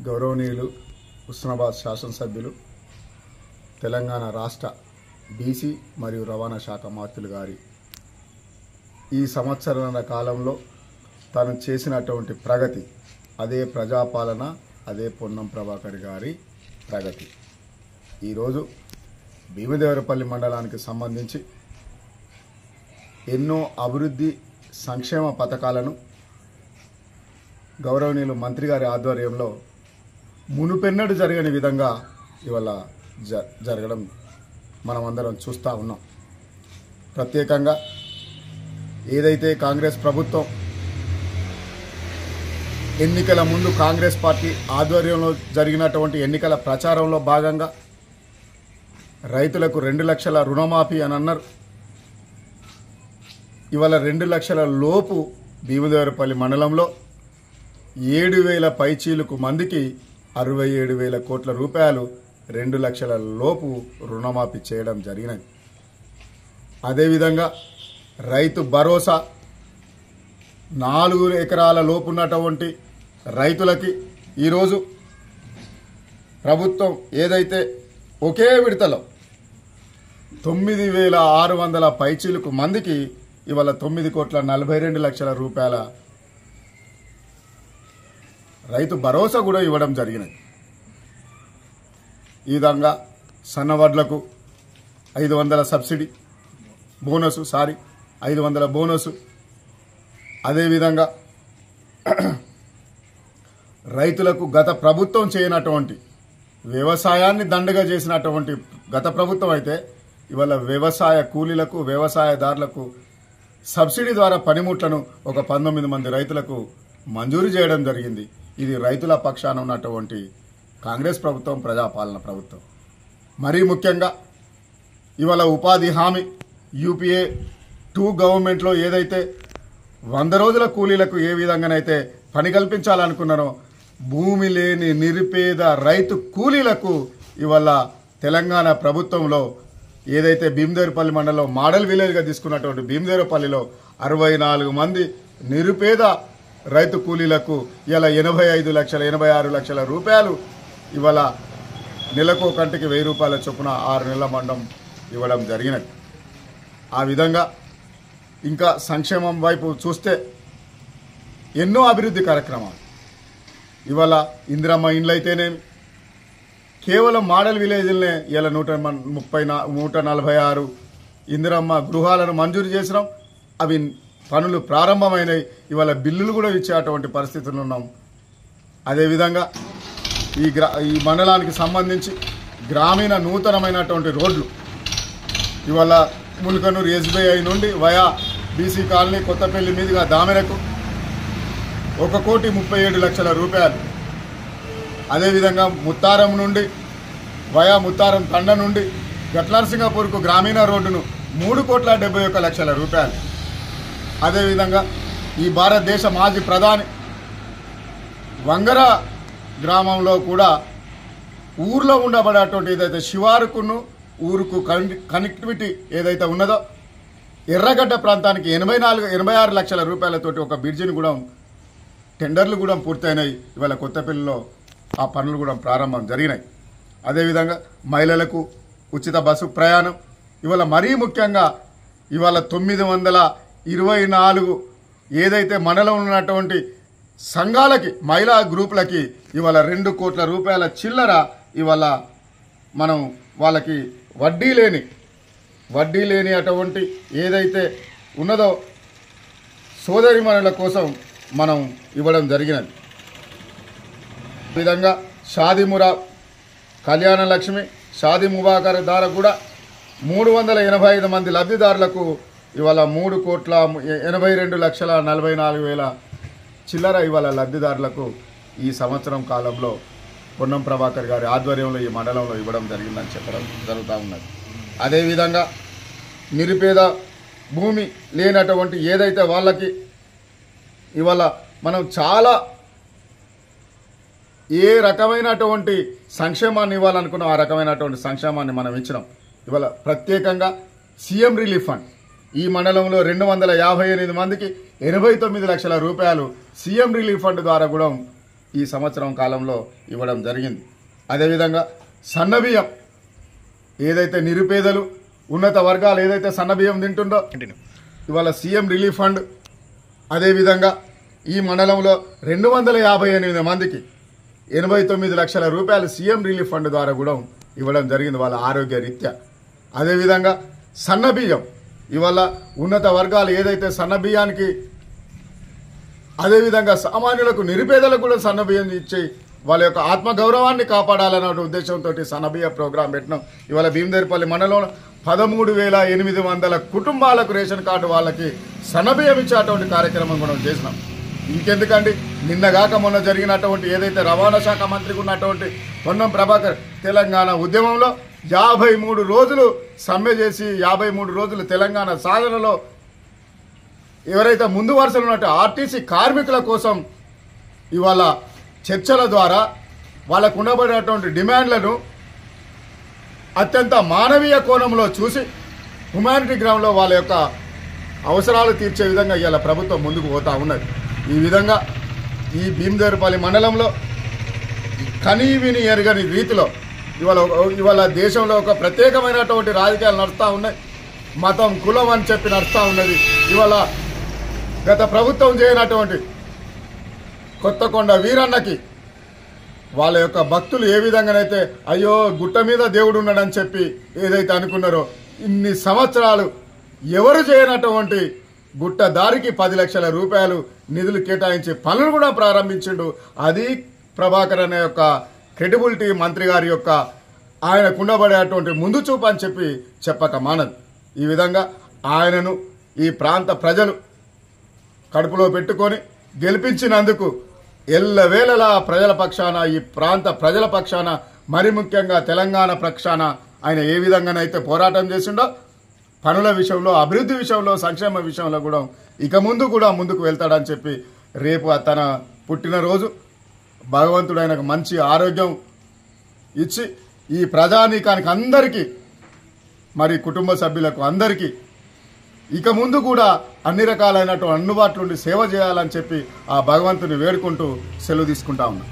గౌరవనీయులు హుస్నాబాద్ శాసనసభ్యులు తెలంగాణ రాష్ట్ర బీసీ మరియు రవాణా శాఖ మంత్రులు గారి ఈ సంవత్సరాల కాలంలో తాను చేసినటువంటి ప్రగతి, అదే ప్రజాపాలన, అదే పొన్నం ప్రభాకర్ గారి ప్రగతి. ఈరోజు భీమదేవరపల్లి మండలానికి సంబంధించి ఎన్నో అభివృద్ధి సంక్షేమ పథకాలను గౌరవనీయులు మంత్రి గారి ఆధ్వర్యంలో మునుపెన్నడు జరగని విధంగా ఇవాళ జరగడం మనమందరం చూస్తూ ఉన్నాం. ప్రత్యేకంగా ఏదైతే కాంగ్రెస్ ప్రభుత్వం ఎన్నికల ముందు కాంగ్రెస్ పార్టీ ఆధ్వర్యంలో జరిగినటువంటి ఎన్నికల ప్రచారంలో భాగంగా రైతులకు 2 లక్షల రుణమాఫీ అని అన్నారు. ఇవాళ 2 లక్షల లోపు భీమదేవరపల్లి మండలంలో 7,000 పైచీలకు మందికి 67,000 కోట్ల రూపాయలు 2 లక్షల లోపు రుణమాఫీ చేయడం జరిగినది. అదేవిధంగా రైతు భరోసా 4 ఎకరాల లోపు ఉన్నటువంటి రైతులకి ఈరోజు ప్రభుత్వం ఏదైతే ఒకే విడతలో 9,600 పైచీలకు మందికి ఇవాళ 9,42,00,000 రూపాయల రైతు భరోసా కూడా ఇవ్వడం జరిగినది. ఈ విధంగా సన్నవడ్లకు 500 సబ్సిడీ బోనసు 500 బోనసు. అదేవిధంగా రైతులకు గత ప్రభుత్వం చేయనటువంటి వ్యవసాయాన్ని దండగా చేసినటువంటి గత ప్రభుత్వం అయితే ఇవాళ వ్యవసాయ కూలీలకు, వ్యవసాయదారులకు సబ్సిడీ ద్వారా పనిముట్లను ఒక 19 మంది రైతులకు మంజూరు చేయడం జరిగింది. ఇది రైతుల పక్షాన ఉన్నటువంటి కాంగ్రెస్ ప్రభుత్వం, ప్రజాపాలన ప్రభుత్వం. మరీ ముఖ్యంగా ఇవాళ ఉపాధి హామీ యూపీఏ 2 గవర్నమెంట్లో ఏదైతే 100 రోజుల కూలీలకు ఏ విధంగానైతే పని కల్పించాలనుకున్నారో భూమి లేని నిరుపేద రైతు కూలీలకు ఇవాళ తెలంగాణ ప్రభుత్వంలో ఏదైతే భీమదేవరపల్లి మండలంలో మోడల్ విలేజ్గా తీసుకున్నటువంటి భీమదేవరపల్లిలో 64 మంది నిరుపేద రైతు కూలీలకు ఇలా 85,86 లక్షల రూపాయలు ఇవాళ నెలకు కంటికి 1,000 రూపాయల చొప్పున 6 నెలల మండం ఇవ్వడం జరిగినది. ఆ విధంగా ఇంకా సంక్షేమం వైపు చూస్తే ఎన్నో అభివృద్ధి కార్యక్రమాలు ఇవాళ ఇందిరమ్మ ఇండ్లు అయితేనేమి, కేవలం మోడల్ విలేజ్లనే ఇలా 146 ఇందిరమ్మ గృహాలను మంజూరు చేసినాం. అవి పనులు ప్రారంభమైనవి. ఇవాళ బిల్లులు కూడా ఇచ్చేటువంటి పరిస్థితులు ఉన్నాం. అదేవిధంగా ఈ మండలానికి సంబంధించి గ్రామీణ నూతనమైనటువంటి రోడ్లు ఇవాళ ముల్కనూరు ఎస్బీఐ నుండి వయా బీసీ కాలనీ కొత్తపల్లి మీదుగా దామెరకు 1,37,00,000 రూపాయలు. అదేవిధంగా ముత్తారం నుండి వయా ముత్తారం తండ నుండి గట్లనరసింగపూర్కు గ్రామీణ రోడ్డును 3,71,00,000 రూపాయలు. అదేవిధంగా ఈ భారతదేశ మాజీ ప్రధాని వంగర గ్రామంలో కూడా ఊర్లో ఉండబడేటువంటి ఏదైతే శివారుకును ఊరుకు కనెక్టివిటీ ఏదైతే ఉన్నదో ఎర్రగడ్డ ప్రాంతానికి 86 లక్షల రూపాయలతోటి ఒక బ్రిడ్జిని కూడా టెండర్లు కూడా పూర్తయినాయి. ఇవాళ కొత్తపల్లిలో ఆ పనులు కూడా ప్రారంభం జరిగినాయి. అదేవిధంగా మహిళలకు ఉచిత బస్సు ప్రయాణం. ఇవాళ మరీ ముఖ్యంగా ఇవాళ 924 ఏదైతే మనలో ఉన్నటువంటి సంఘాలకి, మహిళా గ్రూపులకి ఇవాళ 2 కోట్ల రూపాయల చిల్లర ఇవాళ మనం వాళ్ళకి వడ్డీ లేని అటువంటి ఏదైతే ఉన్నదో సోదరిమణుల కోసం మనం ఇవ్వడం జరిగినది. ఈ విధంగా షాదీమురా కళ్యాణ లక్ష్మి, షాదీ ముబాకర్ ద్వారా కూడా 385 మంది లబ్ధిదారులకు ఇవాళ 3,82,44,000 చిల్లర ఇవాళ లబ్ధిదారులకు ఈ సంవత్సరం కాలంలో పొన్నం ప్రభాకర్ గారి ఆధ్వర్యంలో ఈ మండలంలో ఇవ్వడం జరిగిందని చెప్పడం జరుగుతూ ఉన్నది. అదేవిధంగా నిరుపేద భూమి లేనటువంటి ఏదైతే వాళ్ళకి ఇవాళ మనం చాలా ఏ రకమైనటువంటి సంక్షేమాన్ని ఇవ్వాలనుకున్నాం ఆ రకమైనటువంటి సంక్షేమాన్ని మనం ఇచ్చినాం. ఇవాళ ప్రత్యేకంగా సీఎం రిలీఫ్ ఫండ్ ఈ మండలంలో 258 మందికి 89 లక్షల రూపాయలు సీఎం రిలీఫ్ ఫండ్ ద్వారా కూడా ఈ సంవత్సరం కాలంలో ఇవ్వడం జరిగింది. అదేవిధంగా సన్నబియ్యం ఏదైతే నిరుపేదలు ఉన్నత వర్గాలు ఏదైతే సన్నబియ్యం తింటుందో ఇవాళ సీఎం రిలీఫ్ ఫండ్, అదేవిధంగా ఈ మండలంలో 258 మందికి 89 లక్షల రూపాయలు సీఎం రిలీఫ్ ఫండ్ ద్వారా కూడా ఇవ్వడం జరిగింది వాళ్ళ ఆరోగ్య రీత్యా. అదేవిధంగా సన్నబియ్యం ఇవాళ ఉన్నత వర్గాలు ఏదైతే సన్నబియ్యానికి, అదేవిధంగా సామాన్యులకు నిరుపేదలకు కూడా సన్నబియ్యం ఇచ్చి వాళ్ళ యొక్క ఆత్మగౌరవాన్ని కాపాడాలన్న ఉద్దేశంతో సన్నబియ్య ప్రోగ్రాం పెట్టినాం. ఇవాళ భీమదేవరపల్లి మండలంలో 13,800 కుటుంబాలకు రేషన్ కార్డు వాళ్ళకి సన్నబియ్యం ఇచ్చేటువంటి కార్యక్రమం కూడా చేసినాం. ఇంకెందుకండి, నిన్నగాక మొన్న జరిగినటువంటి ఏదైతే రవాణా శాఖ మంత్రికి ఉన్నటువంటి పొన్నం ప్రభాకర్ తెలంగాణ ఉద్యమంలో 53 రోజులు సమ్మె చేసి 53 రోజులు తెలంగాణ సాధనలో ఎవరైతే ముందు వరుసలో ఉన్నట్టు ఆర్టీసీ కార్మికుల కోసం ఇవాళ చర్చల ద్వారా వాళ్ళకు ఉండబడినటువంటి డిమాండ్లను అత్యంత మానవీయ కోణంలో చూసి హ్యుమానిటీ గ్రౌండ్లో వాళ్ళ యొక్క అవసరాలు తీర్చే విధంగా ఇవాళ ప్రభుత్వం ముందుకు పోతా ఉన్నది. ఈ విధంగా ఈ భీమదేవరపల్లి మండలంలో కనీవిని ఎరగని రీతిలో ఇవాళ దేశంలో ఒక ప్రత్యేకమైనటువంటి రాజకీయాలు నడుస్తూ ఉన్నాయి. మతం కులం అని చెప్పి నడుస్తూ ఉన్నది. ఇవాళ గత ప్రభుత్వం చేయనటువంటి కొత్తకొండ వీరన్నకి వాళ్ళ యొక్క భక్తులు ఏ విధంగానైతే అయ్యో గుట్ట మీద దేవుడు ఉన్నాడని చెప్పి ఏదైతే అనుకున్నారో, ఇన్ని సంవత్సరాలు ఎవరు చేయనటువంటి గుట్ట దారికి 10 లక్షల రూపాయలు నిధులు కేటాయించి పనులు కూడా ప్రారంభించిండు. అది ప్రభాకర్ అనే యొక్క క్రెడిబిలిటీ మంత్రి గారి యొక్క ఆయన కుండబడేటువంటి ముందు చూపు అని చెప్పి చెప్పక మానదు. ఈ విధంగా ఆయనను ఈ ప్రాంత ప్రజలు కడుపులో పెట్టుకొని గెలిపించినందుకు ఎల్లవేళలా ప్రజల పక్షాన, ఈ ప్రాంత ప్రజల పక్షాన, మరి ముఖ్యంగా తెలంగాణ పక్షాన ఆయన ఏ విధంగానైతే పోరాటం చేసిండో పనుల విషయంలో, అభివృద్ధి విషయంలో, సంక్షేమ విషయంలో కూడా ఇక ముందు కూడా ముందుకు వెళ్తాడని చెప్పి రేపు తన పుట్టినరోజు భగవంతుడు ఆయనకు మంచి ఆరోగ్యం ఇచ్చి ఈ ప్రజానీకానికి అందరికీ, మరి కుటుంబ సభ్యులకు అందరికీ ఇక ముందు కూడా అన్ని రకాలైనటువంటి అందుబాటులో సేవ చేయాలని చెప్పి ఆ భగవంతుని వేడుకుంటూ సెలవు తీసుకుంటా ఉన్నాం.